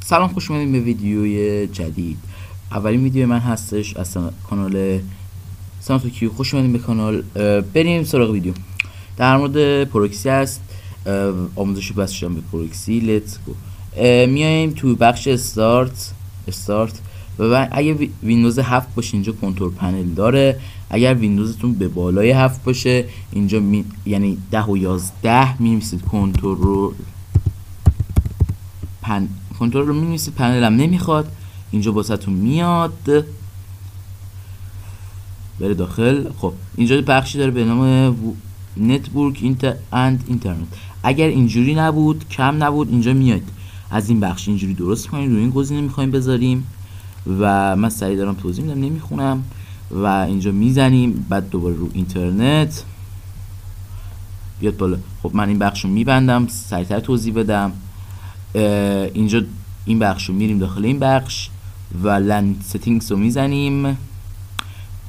سلام، خوش اومدین به ویدیوی جدید. اولین ویدیو من هستش از کانال سانتوکیو. خوش اومدین به کانال. بریم سراغ ویدیو. در مورد پروکسی است. آموزش بس شدن به پروکسی. لیتس گو. میایم تو بخش استارت و اگه ویندوز 7 باشه اینجا کنترل پنل داره. اگر ویندوزتون به بالای 7 باشه اینجا یعنی 10 و 11 می‌نویسید کنترل رو می‌نویسید. پنل هم نمیخواد، اینجا واسهتون میاد بره داخل. خب اینجا بخشی داره به نام نتورک اینترنت. اگر اینجوری نبود، کم نبود، اینجا میاد از این بخش اینجوری درست کنید. روی این گزینه میخوایم بذاریم و من سریع دارم توضیح میدم، نمیخونم و اینجا میزنیم. بعد دوباره رو اینترنت بیاد بالا. خب من این بخش رو میبندم، سریعتر توضیح بدم. اینجا این بخش رو میریم داخل این بخش و لند ستینگز رو میزنیم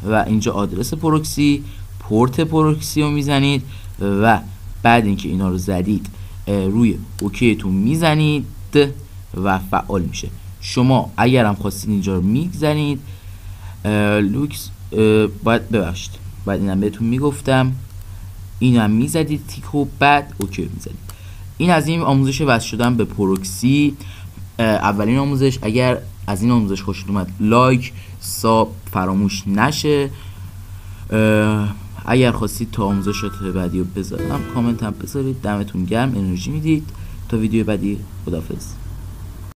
و اینجا آدرس پروکسی، پورت پروکسی رو میزنید و بعد اینکه اینا رو زدید روی اوکی تون میزنید و فعال میشه. شما اگر هم خواستید اینجا رو میگذارید لوکس باید ببخشید، بعد اینم بهتون میگفتم اینم میزدید تیکو، بعد اوکی میزدید. این از این آموزش وصل شدن به پروکسی، اولین آموزش. اگر از این آموزش خوشتون اومد لایک، ساب فراموش نشه. اگر خواستید تا آموزشات بعدی رو بذارم کامنت هم بذارید. دمتون گرم، انرژی میدید. تا ویدیو بعدی، خداحافظ.